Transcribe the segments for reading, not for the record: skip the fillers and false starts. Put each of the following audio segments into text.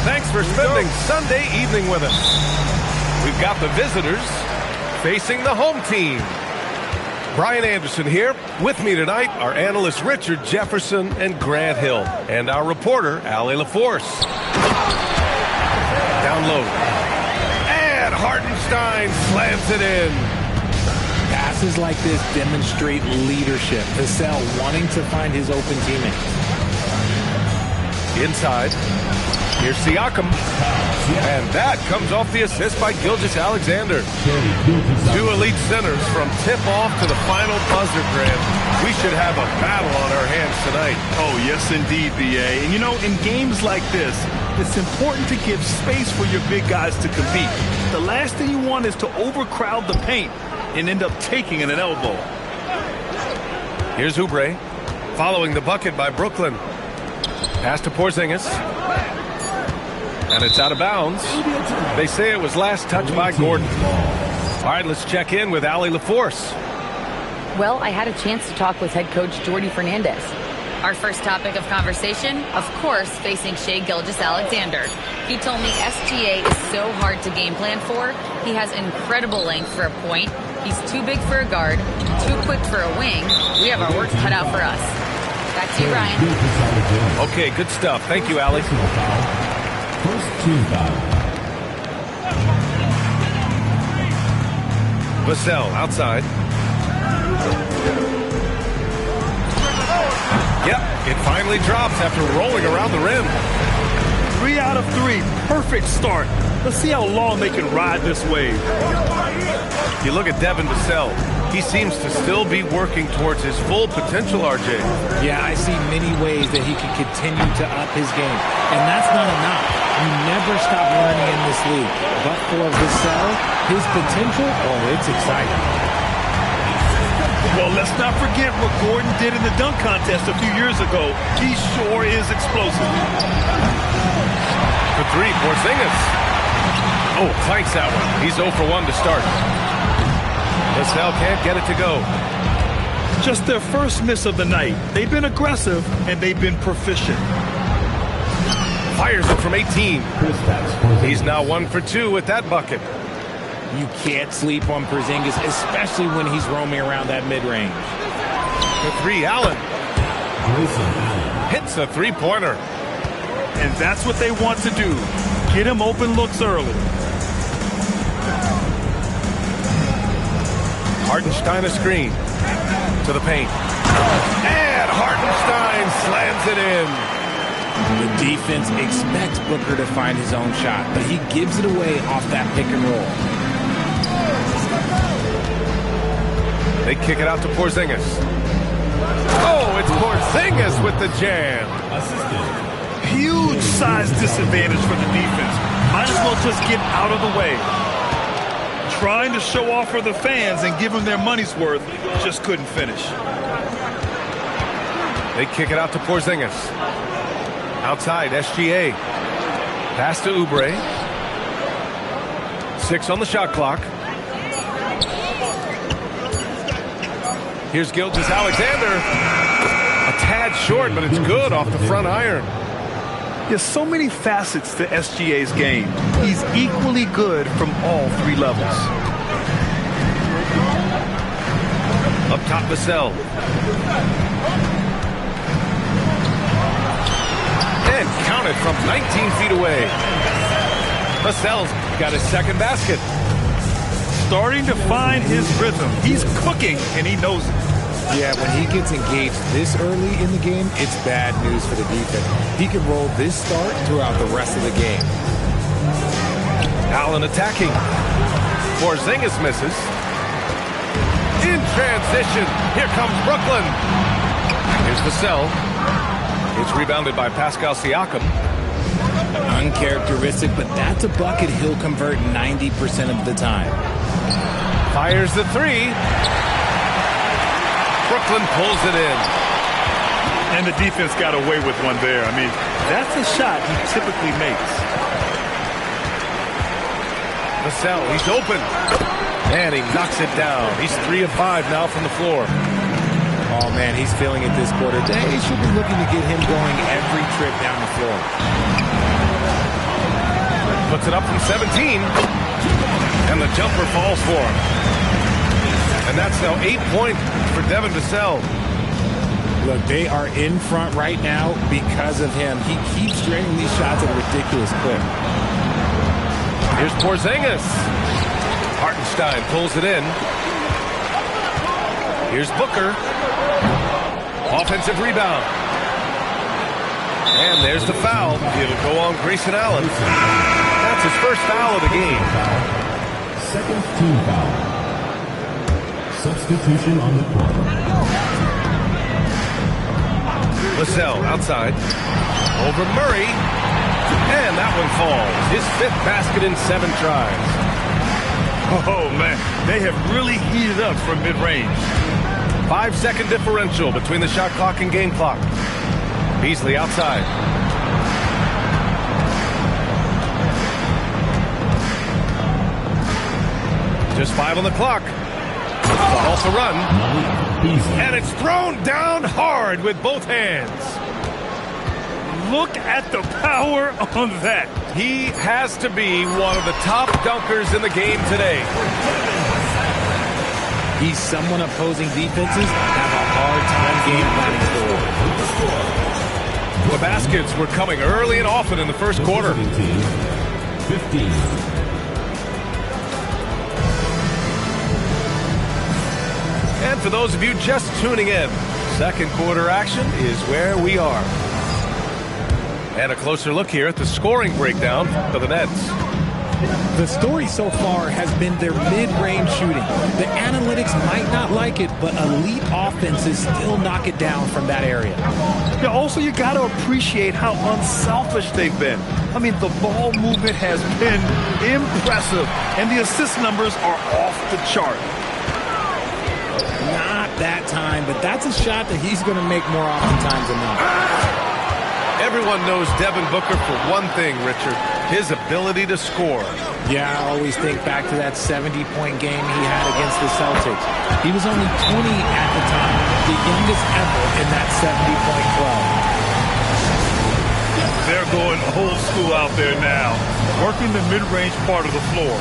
Thanks for spending Sunday evening with us. We've got the visitors facing the home team. Brian Anderson here. With me tonight are analysts Richard Jefferson and Grant Hill, and our reporter, Allie LaForce. Down low. And Hartenstein slams it in. Passes like this demonstrate leadership. Vassell wanting to find his open teammates. Inside. Here's Siakam. And that comes off the assist by Gilgeous-Alexander. Two elite centers from tip-off to the final buzzer, Grant. We should have a battle on our hands tonight. Oh, yes, indeed, B.A. And, you know, in games like this, it's important to give space for your big guys to compete. The last thing you want is to overcrowd the paint and end up taking an elbow. Here's Oubre, following the bucket by Brooklyn. Pass to Porzingis. And it's out of bounds. They say it was last touched by Gordon. All right, let's check in with Allie LaForce. Well, I had a chance to talk with head coach Jordi Fernandez. Our first topic of conversation, of course, facing Shai Gilgeous-Alexander. He told me SGA is so hard to game plan for. He has incredible length for a point. He's too big for a guard, too quick for a wing. We have our work cut out for us. Back to you, Ryan. Okay, good stuff. Thank you, Allie. First team foul. Vassell outside. Yep, it finally drops after rolling around the rim. 3 out of 3. Perfect start. Let's see how long they can ride this wave. You look at Devin Vassell. He seems to still be working towards his full potential, RJ. Yeah, I see many ways that he can continue to up his game. And that's not enough. You never stop learning in this league. But for Vassell, his potential, oh, it's exciting. Well, let's not forget what Gordon did in the dunk contest a few years ago. He sure is explosive. For three, Porzingis. Oh, clanks that one. He's 0 for 1 to start. Vassell can't get it to go. Just their first miss of the night. They've been aggressive, and they've been proficient. Fires it from 18. He's now 1 for 2 with that bucket. You can't sleep on Porzingis, especially when he's roaming around that mid-range. For three, Allen. Hits a three-pointer. And that's what they want to do. Get him open looks early. Hartenstein a screen to the paint. And Hartenstein slams it in. The defense expects Booker to find his own shot, but he gives it away off that pick and roll. They kick it out to Porzingis. Oh, it's Porzingis with the jam. Huge size disadvantage for the defense. Might as well just get out of the way. Trying to show off for the fans and give them their money's worth, just couldn't finish. They kick it out to Porzingis. Outside, SGA. Pass to Oubre. 6 on the shot clock. Here's Gilgeous-Alexander. A tad short, but it's good off the front iron. There's so many facets to SGA's game. He's equally good from all 3 levels. Up top, Vassell. And counted from 19 feet away. Vassell's got his second basket. Starting to find his rhythm. He's cooking, and he knows it. Yeah, when he gets engaged this early in the game, it's bad news for the defense. He can roll this start throughout the rest of the game. Allen attacking. Porzingis misses. In transition, here comes Brooklyn. Here's Vassell. It's rebounded by Pascal Siakam. Uncharacteristic, but that's a bucket he'll convert 90% of the time. Fires the three. Brooklyn pulls it in. And the defense got away with one there. I mean, that's a shot he typically makes. Vassell, he's open. And he knocks it down. He's 3 of 5 now from the floor. Oh, man, he's feeling it this quarter. They should be looking to get him going every trip down the floor. puts it up from 17. And the jumper falls for him. And that's now 8 points for Devin Vassell. Look, they are in front right now because of him. He keeps draining these shots at a ridiculous clip. Here's Porzingis. Hartenstein pulls it in. Here's Booker. Offensive rebound. And there's the foul. It'll go on Grayson Allen. That's his first foul of the game. Second team foul. Substitution on the court. Vassell outside. Over Murray. And that one falls. His 5th basket in 7 tries. Oh, man. They have really heated up from mid-range. 5-second differential between the shot clock and game clock. Beasley outside. Just 5 on the clock. Off the run. And it's thrown down hard with both hands. Look at the power on that. He has to be one of the top dunkers in the game today. He's someone opposing defenses have a hard time game planning for. The baskets were coming early and often in the first quarter. 15. And for those of you just tuning in, second quarter action is where we are. And a closer look here at the scoring breakdown for the Nets. The story so far has been their mid-range shooting. The analytics might not like it, but elite offenses still knock it down from that area. Yeah, also, you got to appreciate how unselfish they've been. I mean, the ball movement has been impressive, and the assist numbers are off the chart. Not that time, but that's a shot that he's going to make more oftentimes than not. Everyone knows Devin Booker for one thing, Richard, his ability to score. Yeah, I always think back to that 70-point game he had against the Celtics. He was only 20 at the time, the youngest ever in that 70-point club. They're going old school out there now, working the mid-range part of the floor.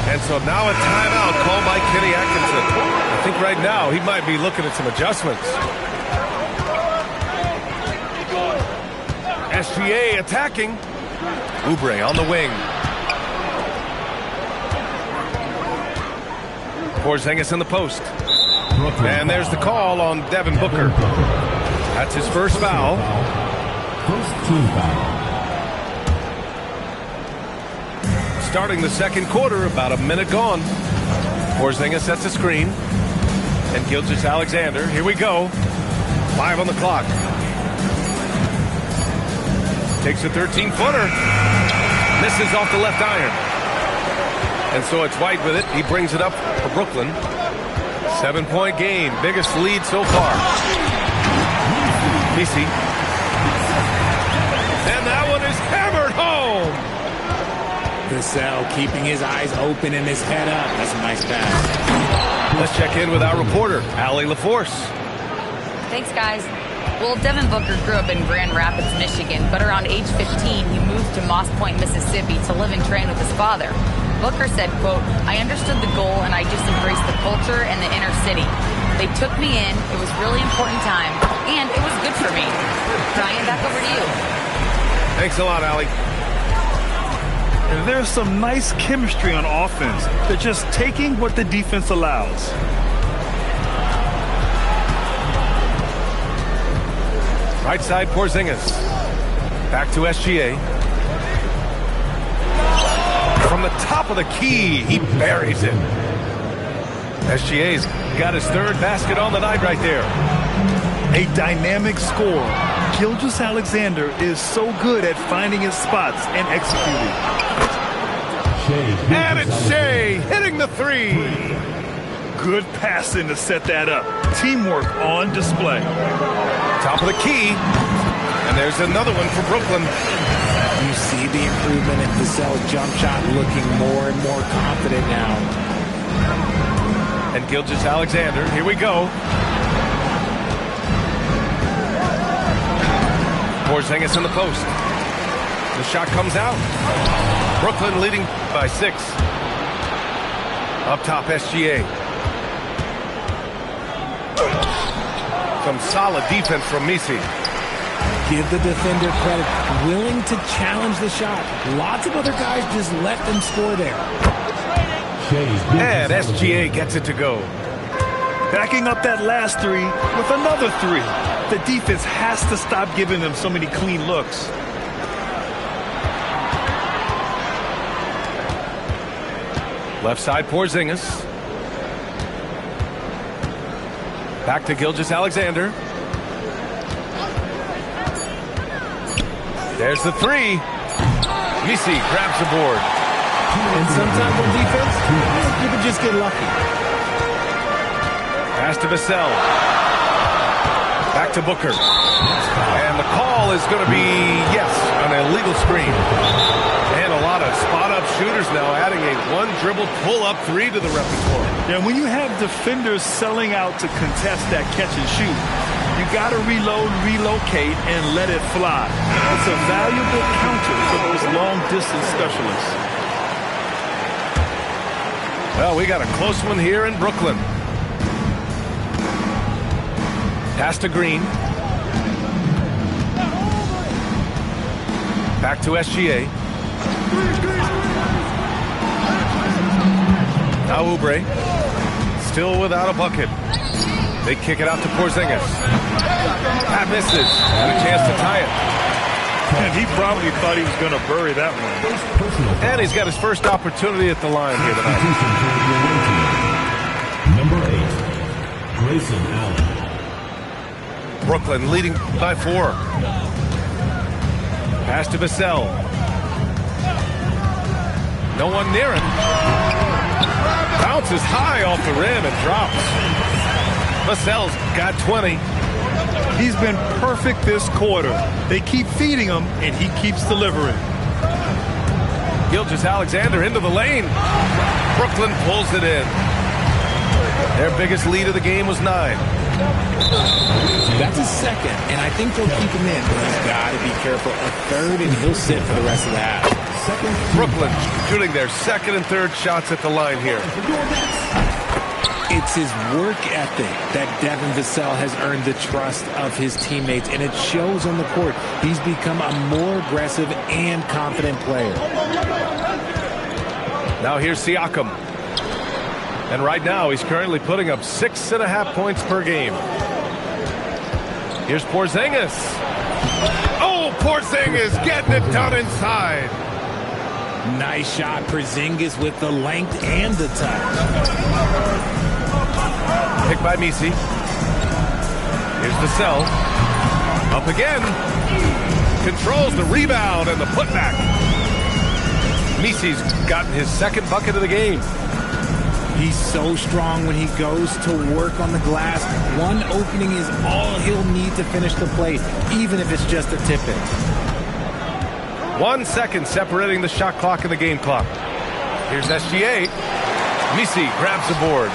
And so now a timeout called by Kenny Atkinson. I think right now he might be looking at some adjustments. SGA attacking. Oubre on the wing. Porzingis in the post. And there's the call on Devin Booker. That's his first foul. First team foul. Starting the second quarter, about a minute gone. Porzingis sets a screen. And Gilgeous-Alexander. Here we go. 5 on the clock. Takes a 13-footer. Misses off the left iron. And so it's White with it. He brings it up for Brooklyn. 7-point game. Biggest lead so far. Messi. And that one is hammered home. Vassell keeping his eyes open and his head up. That's a nice pass. Let's check in with our reporter, Allie LaForce. Thanks, guys. Well, Devin Booker grew up in Grand Rapids, Michigan, but around age 15, he moved to Moss Point, Mississippi to live and train with his father. Booker said, quote, "I understood the goal and I just embraced the culture and the inner city. They took me in. It was really important time, and it was good for me." Brian, back over to you. Thanks a lot, Allie. And there's some nice chemistry on offense. They're just taking what the defense allows. Right side, Porzingis. Back to SGA. From the top of the key, he buries it. SGA's got his 3rd basket on the night right there. A dynamic score. Gilgeous-Alexander is so good at finding his spots and executing. And it's Shea hitting the 3. Good passing to set that up. Teamwork on display. Top of the key. And there's another one for Brooklyn. You see the improvement in Vassell's jump shot, looking more and more confident now. And Gilgeous-Alexander, here we go. Porzingis in the post. The shot comes out. Brooklyn leading by 6. Up top, SGA. Some solid defense from Misi. Give the defender credit. Willing to challenge the shot. Lots of other guys just let them score there. And SGA gets it to go. Backing up that last 3 with another 3. The defense has to stop giving them so many clean looks. Left side, Porzingis. Back to Gilgeous-Alexander. There's the 3. Misi grabs the board. And sometimes on defense, you can just get lucky. Pass to Vassell. Back to Booker. And the call is going to be, yes, an illegal screen. And a lot of spot-up shooters now adding a one-dribble pull-up 3 to the repertoire. Yeah, when you have defenders selling out to contest that catch and shoot, you got to reload, relocate, and let it fly. It's a valuable counter for those long-distance specialists. Well, we got a close one here in Brooklyn. Pass to Green. Back to SGA. Now Oubre. Still without a bucket. They kick it out to Porzingis. That misses. And a chance to tie it. And he probably thought he was going to bury that one. And he's got his first opportunity at the line here tonight. Number 8, Grayson Allen. Brooklyn leading by 4. Pass to Vassell. No one near him. Bounces high off the rim and drops. Vassell's got 20. He's been perfect this quarter. They keep feeding him, and he keeps delivering. Gilgeous-Alexander into the lane. Brooklyn pulls it in. Their biggest lead of the game was 9. That's his second, and I think they'll keep him in, but he's got to be careful. A third, and he'll sit for the rest of the half. Brooklyn shooting their second and third shots at the line here. It's his work ethic that Devin Vassell has earned the trust of his teammates, and it shows on the court. He's become a more aggressive and confident player. Now here's Siakam. And right now he's currently putting up 6.5 points per game. Here's Porzingis. Oh, Porzingis getting it done inside. Nice shot, Porzingis with the length and the touch. Picked by Misi. Here's Vassell. Up again. Controls the rebound and the putback. Misi's gotten his second bucket of the game. He's so strong when he goes to work on the glass. One opening is all he'll need to finish the play, even if it's just a tip-in. 1 second separating the shot clock and the game clock. Here's SGA. Misi grabs the board.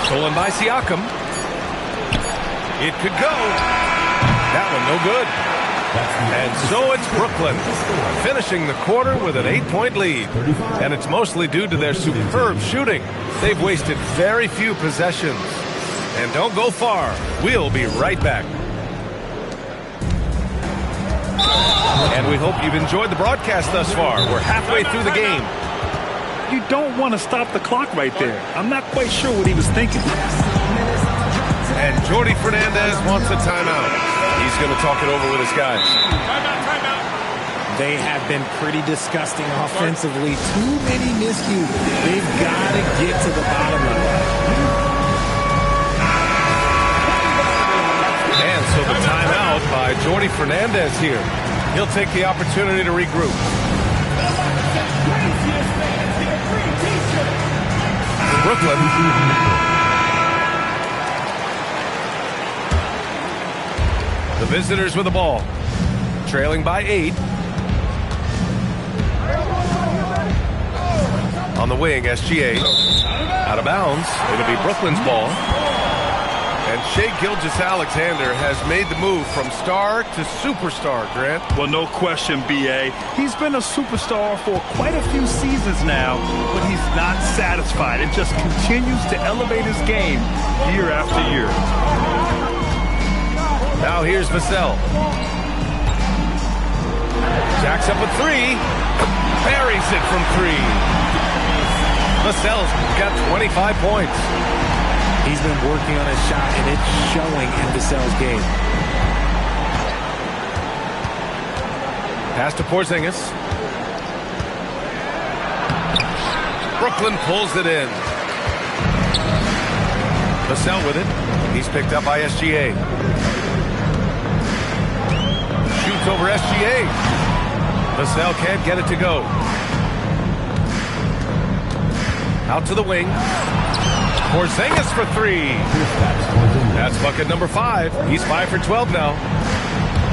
Stolen by Siakam. It could go. That one no good. And so it's Brooklyn finishing the quarter with an 8-point lead. And it's mostly due to their superb shooting. They've wasted very few possessions. And don't go far. We'll be right back. And we hope you've enjoyed the broadcast thus far. We're halfway through the game. You don't want to stop the clock right there. I'm not quite sure what he was thinking. And Jordi Fernandez wants a timeout. He's going to talk it over with his guys. They have been pretty disgusting offensively. Too many miscues. They've got to get to the bottom of it. And so the timeout by Jordi Fernandez here. He'll take the opportunity to regroup. Brooklyn. The visitors with the ball. Trailing by 8. On the wing, SGA. Out of bounds. It'll be Brooklyn's ball. And Shai Gilgeous-Alexander has made the move from star to superstar, Grant. Well, no question, B.A. He's been a superstar for quite a few seasons now, but he's not satisfied and just continues to elevate his game year after year. Now here's Vassell. Jacks up a three. Buries it from three. Vassell's got 25 points. He's been working on his shot, and it's showing in Vassell's game. Pass to Porzingis. Brooklyn pulls it in. Vassell with it. He's picked up by SGA. Shoots over SGA. Vassell can't get it to go. Out to the wing. Porzingis for three. That's bucket number 5. He's 5 for 12 now.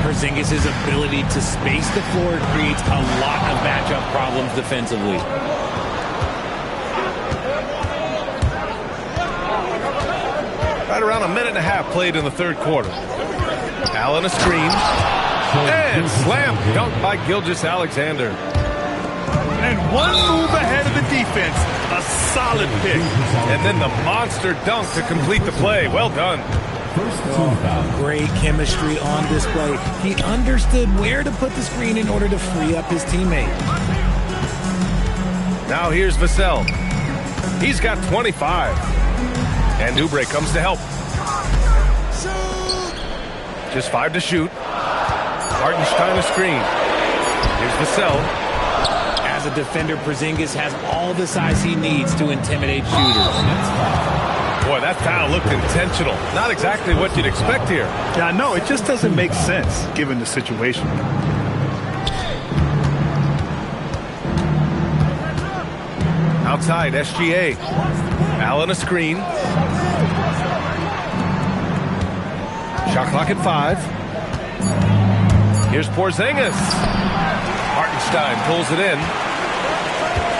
Porzingis' ability to space the floor creates a lot of matchup problems defensively. Right around a minute and a half played in the third quarter. Allen a screen. And slam dunk by Gilgeous-Alexander. And one move ahead of the defense. A solid pick. And then the monster dunk to complete the play. Well done. Great chemistry on display. He understood where to put the screen in order to free up his teammate. Now here's Vassell. He's got 25. And Oubre comes to help. Just 5 to shoot. Hartenstein a screen. Here's Vassell. As a defender, Porzingis has all the size he needs to intimidate shooters. Boy, that foul looked intentional. Not exactly what you'd expect here. Yeah, I know. It just doesn't make sense given the situation. Outside, SGA. Allen a screen. Shot clock at 5. Here's Porzingis. Hartenstein pulls it in.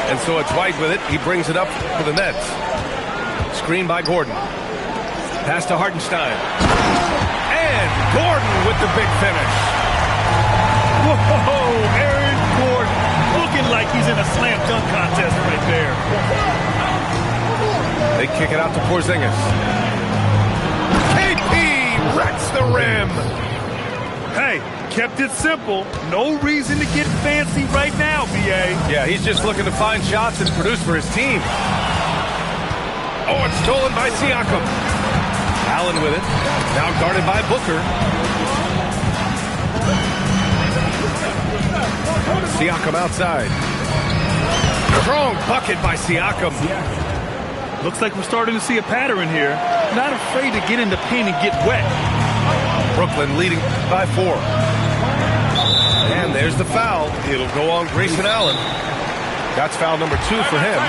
And so it's White with it. He brings it up for the Nets. Screen by Gordon. Pass to Hartenstein. And Gordon with the big finish. Whoa, Aaron Gordon looking like he's in a slam dunk contest right there. They kick it out to Porzingis. KP wrecks the rim. Hey, kept it simple. No reason to get fancy right now, B.A. Yeah, he's just looking to find shots and produce for his team. Oh, it's stolen by Siakam. Allen with it. Now guarded by Booker. Siakam outside. Strong bucket by Siakam. Looks like we're starting to see a pattern here. Not afraid to get in the paint and get wet. Brooklyn leading by 4. And there's the foul. It'll go on Grayson Allen. That's foul number 2 for him.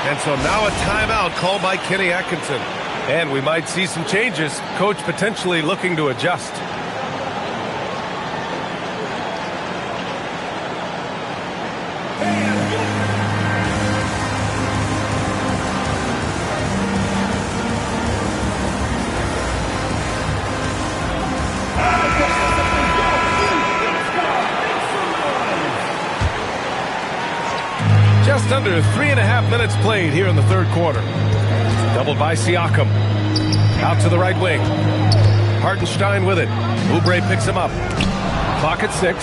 And so now a timeout called by Kenny Atkinson. And we might see some changes. Coach potentially looking to adjust. Just under 3.5 minutes played here in the third quarter. Doubled by Siakam. Out to the right wing. Hartenstein with it. Oubre picks him up. Clock at 6.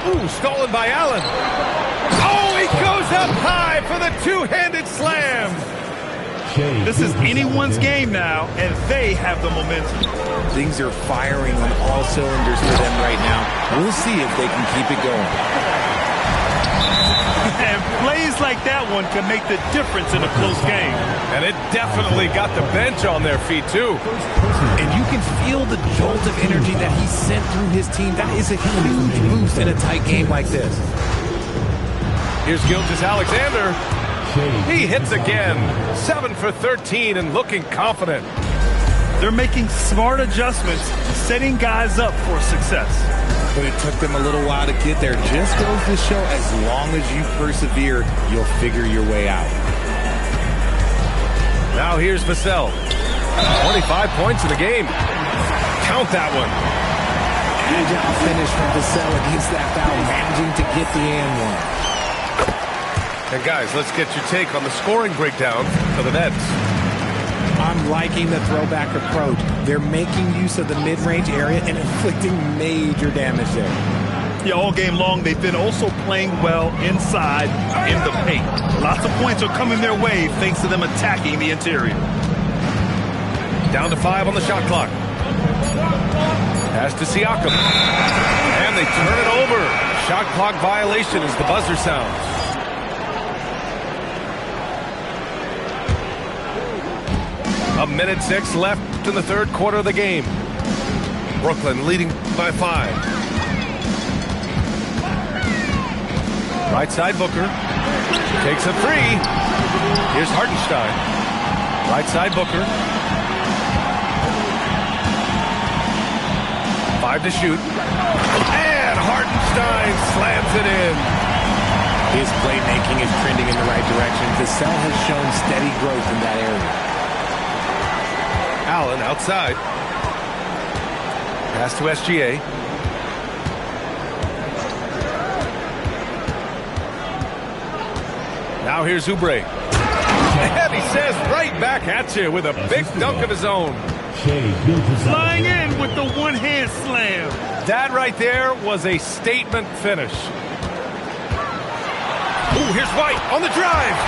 Ooh, stolen by Allen. Oh, he goes up high for the two-handed slam. This is anyone's game now, and they have the momentum. Things are firing on all cylinders for them right now. We'll see if they can keep it going. And plays like that one can make the difference in a close game. And it definitely got the bench on their feet, too. And you can feel the jolt of energy that he sent through his team. That is a huge boost in a tight game like this. Here's Gilgeous-Alexander. He hits again. 7 for 13 and looking confident. They're making smart adjustments, setting guys up for success. But it took them a little while to get there. Just goes to show, as long as you persevere, you'll figure your way out. Now here's Vassell. 25 points in the game. Count that one. Agile finish from Vassell against that foul, managing to get the and one. And guys, let's get your take on the scoring breakdown for the Nets. I'm liking the throwback approach. They're making use of the mid-range area and inflicting major damage there. Yeah, all game long, they've been also playing well inside in the paint. Lots of points are coming their way thanks to them attacking the interior. Down to 5 on the shot clock. Pass to Siakam. And they turn it over. Shot clock violation as the buzzer sounds. A minute 6 left in the third quarter of the game. Brooklyn leading by 5. Right side Booker. Takes a 3. Here's Hartenstein. Right side Booker. 5 to shoot. And Hartenstein slams it in. His playmaking is trending in the right direction. Vassell has shown steady growth in that area. Allen outside. Pass to SGA. Now here's Oubre. And he says right back at you with a big dunk of his own. Flying in with the one-hand slam. That right there was a statement finish. Ooh, here's White on the drive.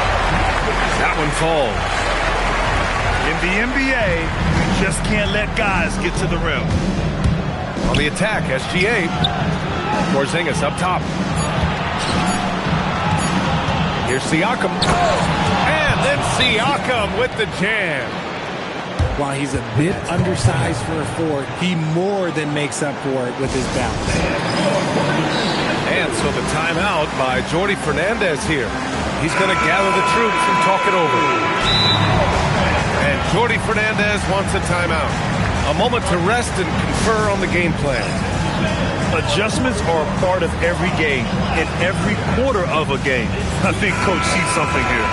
That one falls. In the NBA, you just can't let guys get to the rim. On the attack, SGA. Porzingis up top. Here's Siakam. And then Siakam with the jam. While he's a bit undersized for a forward, he more than makes up for it with his balance. And so the timeout by Jordi Fernandez here. He's going to gather the troops and talk it over. And Jordi Fernandez wants a timeout. A moment to rest and confer on the game plan. Adjustments are a part of every game, in every quarter of a game. I think Coach sees something here.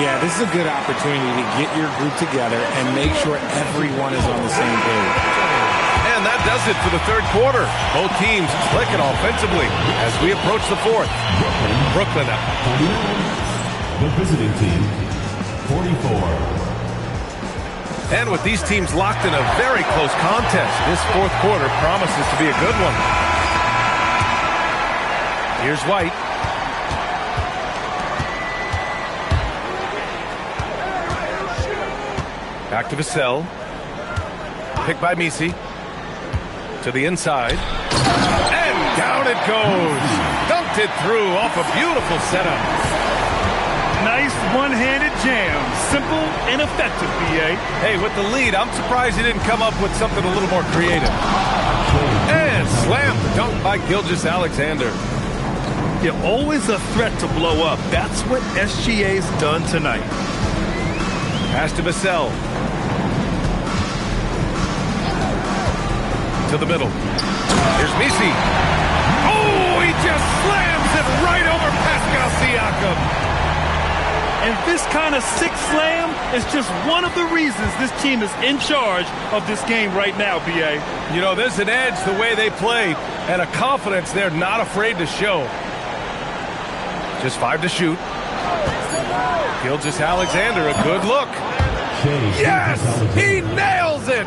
Yeah, this is a good opportunity to get your group together and make sure everyone is on the same page. And that does it for the third quarter. Both teams clicking offensively as we approach the fourth. Brooklyn up. The visiting team, 44. And with these teams locked in a very close contest, this fourth quarter promises to be a good one. Here's White. Back to Vassell. Picked by Misi. To the inside. And down it goes. Dunked it through off a beautiful setup. Nice one-handed jam. Simple and effective, B.A. Hey, with the lead, I'm surprised he didn't come up with something a little more creative. And slam dunk by Gilgeous-Alexander. You're always a threat to blow up. That's what SGA's done tonight. Pass to Vassell. To the middle. Here's Misi. Oh, he just slams it right over Pascal Siakam. And this kind of sick slam is just one of the reasons this team is in charge of this game right now, B.A. You know, there's an edge the way they play and a confidence they're not afraid to show. Just 5 to shoot. Gilgeous-Alexander, a good look. Yes! He nails it!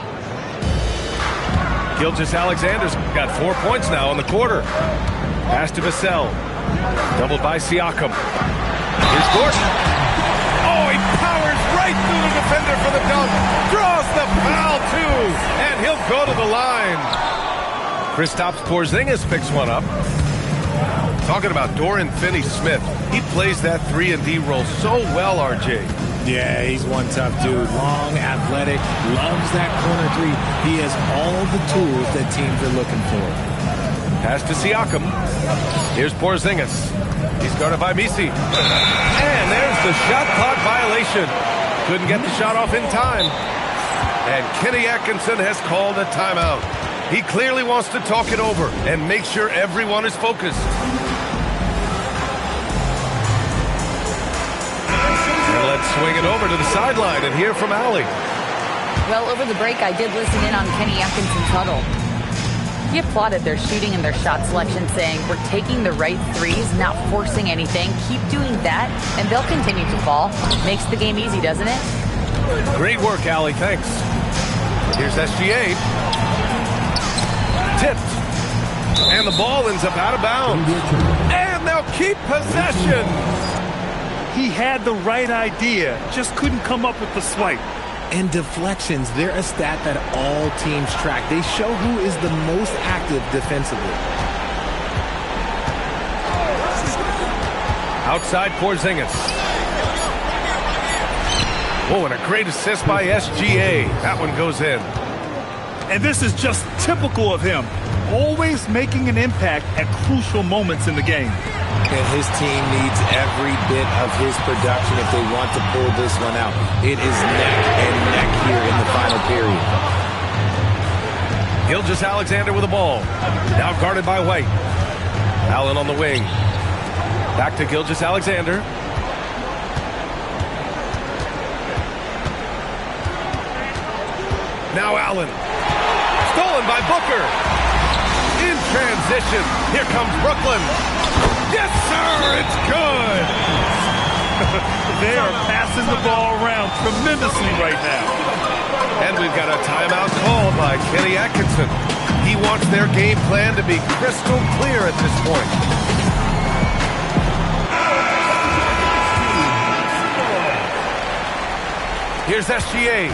Gilgeous-Alexander's got 4 points now in the quarter. Pass to Vassell. Doubled by Siakam. Here's Gordon. Oh, he powers right through the defender for the dunk. Draws the foul, too. And he'll go to the line. Kristaps Porzingis picks one up. Talking about Dorian Finney-Smith. He plays that 3-and-D role so well, RJ. Yeah, he's one tough dude. Long, athletic, loves that corner three. He has all the tools that teams are looking for. Pass to Siakam. Here's Porzingis. He's guarded by Misi. And there's the shot clock violation. Couldn't get the shot off in time. And Kenny Atkinson has called a timeout. He clearly wants to talk it over and make sure everyone is focused. And let's swing it over to the sideline and hear from Allie. Well, over the break, I did listen in on Kenny Atkinson's huddle. He applauded their shooting and their shot selection, saying, "We're taking the right threes, not forcing anything. Keep doing that, and they'll continue to fall." Makes the game easy, doesn't it? Great work, Allie. Thanks. Here's SGA. Tipped. And the ball ends up out of bounds. And they'll keep possession. He had the right idea, just couldn't come up with the swipe. And deflections, they're a stat that all teams track. They show who is the most active defensively. Outside Porzingis. Oh, and a great assist by SGA. That one goes in. And this is just typical of him, always making an impact at crucial moments in the game. And his team needs every bit of his production if they want to pull this one out. It is neck and neck here in the final period. Gilgeous-Alexander with the ball. Now guarded by White. Allen on the wing. Back to Gilgeous-Alexander. Now Allen. Stolen by Booker. In transition. Here comes Brooklyn. Yes, sir, it's good. They are passing the ball around tremendously right now. And we've got a timeout called by Kenny Atkinson. He wants their game plan to be crystal clear at this point. Here's SGA.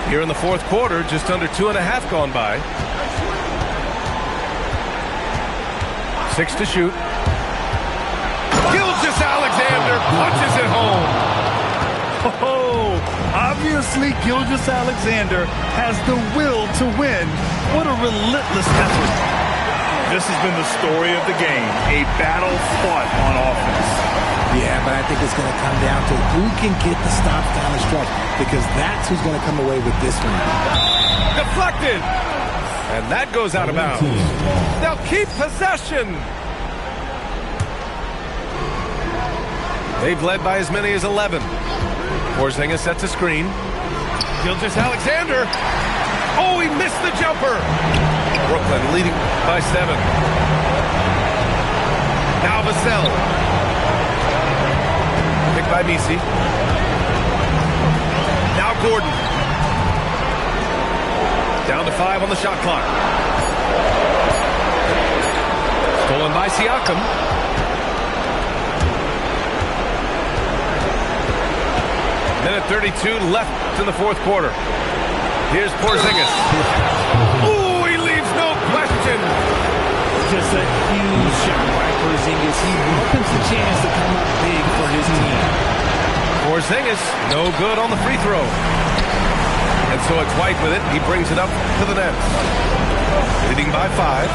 Here in the fourth quarter, just under 2.5 gone by. 6 to shoot. Gilgeous-Alexander punches it home. Oh, obviously Gilgeous-Alexander has the will to win. What a relentless effort. This has been the story of the game, a battle fought on offense. Yeah, but I think it's going to come down to who can get the stops down the stretch, because that's who's going to come away with this one. Deflected. And that goes out of bounds. They'll keep possession. They've led by as many as 11. Porzingis sets a screen. Gilgeous-Alexander. Oh, he missed the jumper. Brooklyn leading by 7. Now Vassell. Picked by Misi. Now Gordon. Down to 5 on the shot clock. Stolen by Siakam. Minute 32 left in the fourth quarter. Here's Porzingis. Ooh, he leaves no question. Just a huge shot by Porzingis. He welcomes the chance to come up big for his team. Porzingis, no good on the free throw. And so it's White with it. He brings it up to the net. Leading by 5.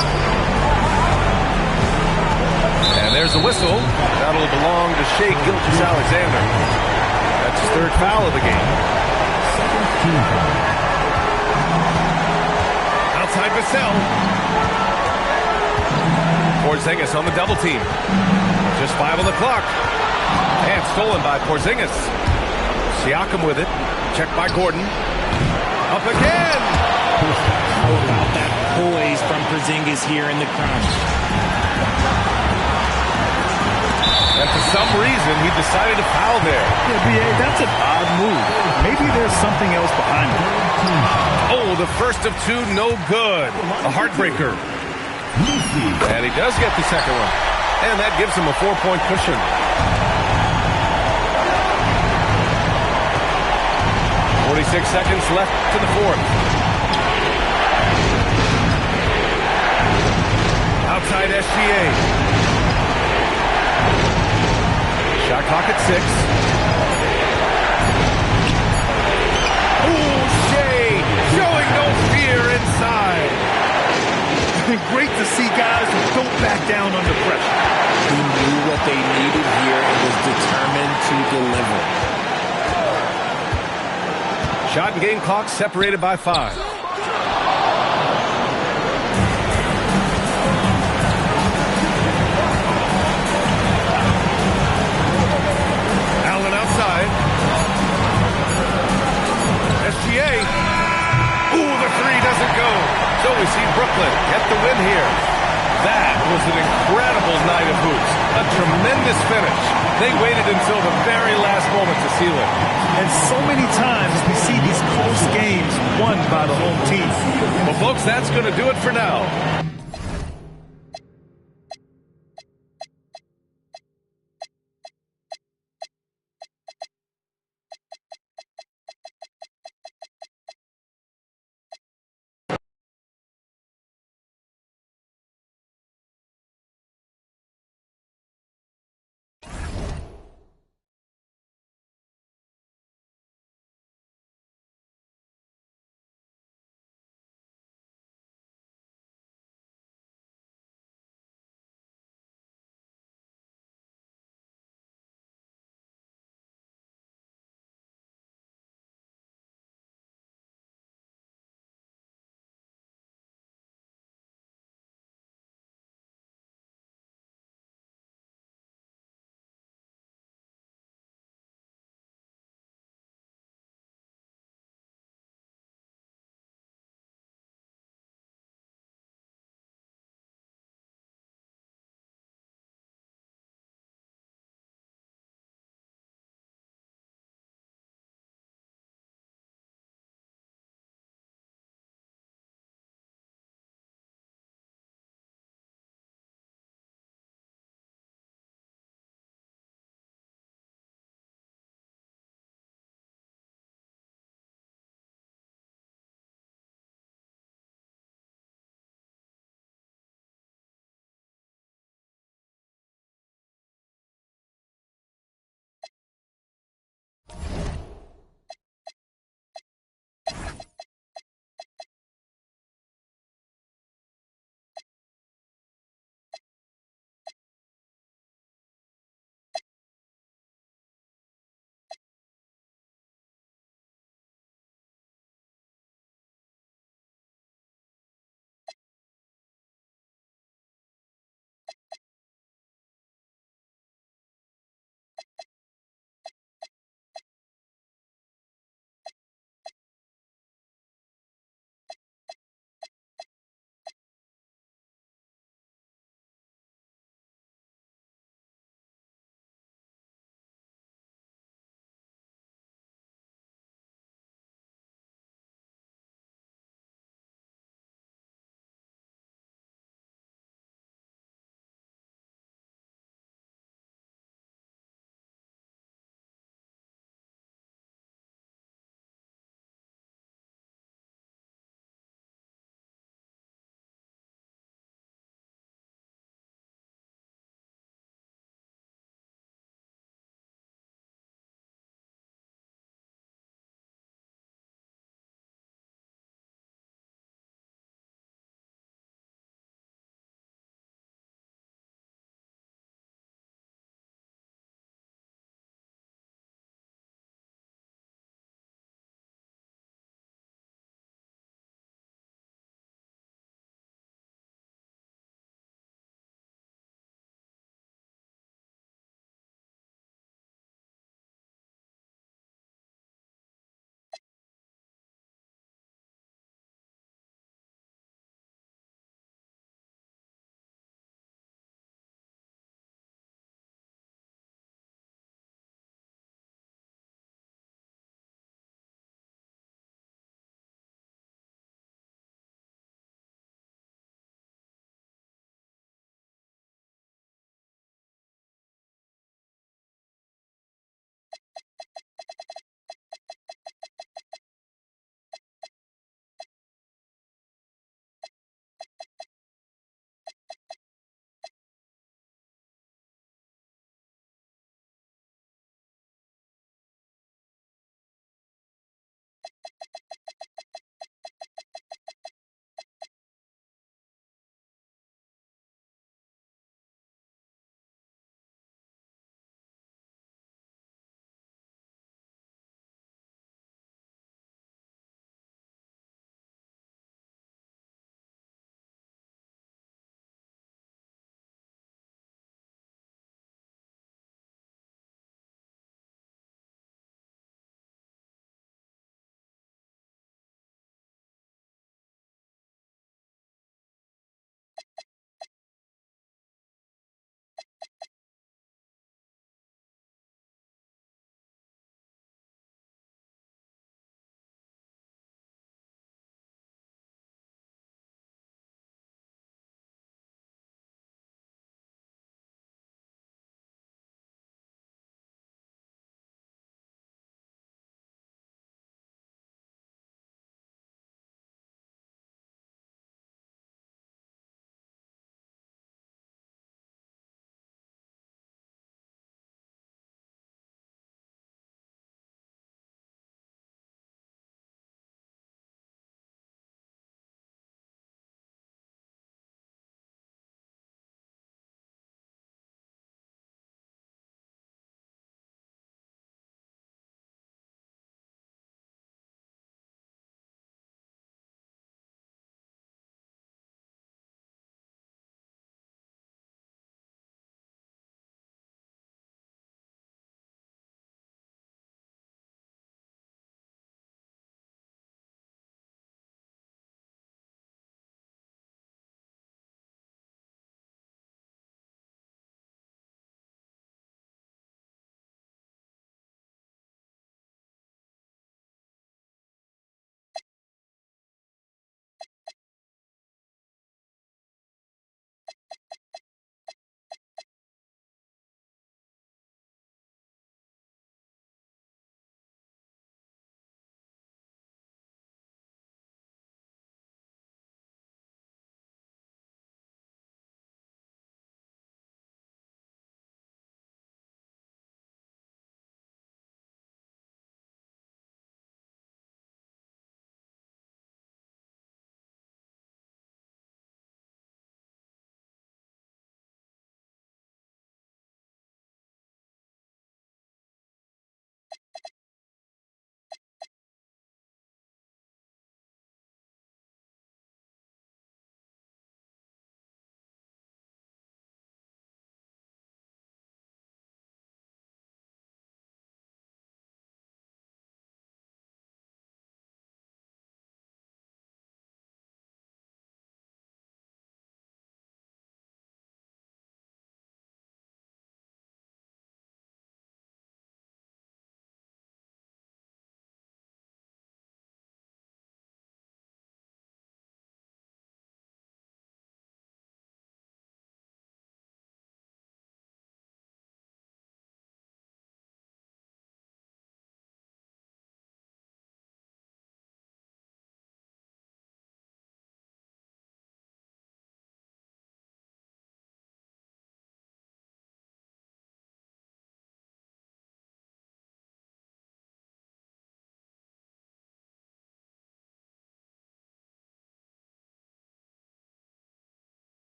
And there's a whistle. That'll belong to Shai Gilgeous-Alexander. That's his 3rd foul of the game. Outside Vassell. Porzingis on the double team. Just 5 on the clock. And stolen by Porzingis. Siakam with it. Checked by Gordon. Up again. How about that poise from Porzingis here in the crunch? And for some reason, he decided to foul there. Yeah, B.A., that's an odd move. Maybe there's something else behind it. Oh, the first of 2, no good. A heartbreaker. And he does get the second one. And that gives him a 4-point cushion. .46 seconds left to the fourth. Outside SGA. Shot clock at 6. Ooh, Shai showing no fear inside. Great to see guys who don't back down under pressure. He knew what they needed here and was determined to deliver. Shot and game clock separated by 5. we see Brooklyn get the win here. That was an incredible night of hoops. A tremendous finish. They waited until the very last moment to seal it. And so many times we see these close games won by the home team. Well, folks, that's going to do it for now.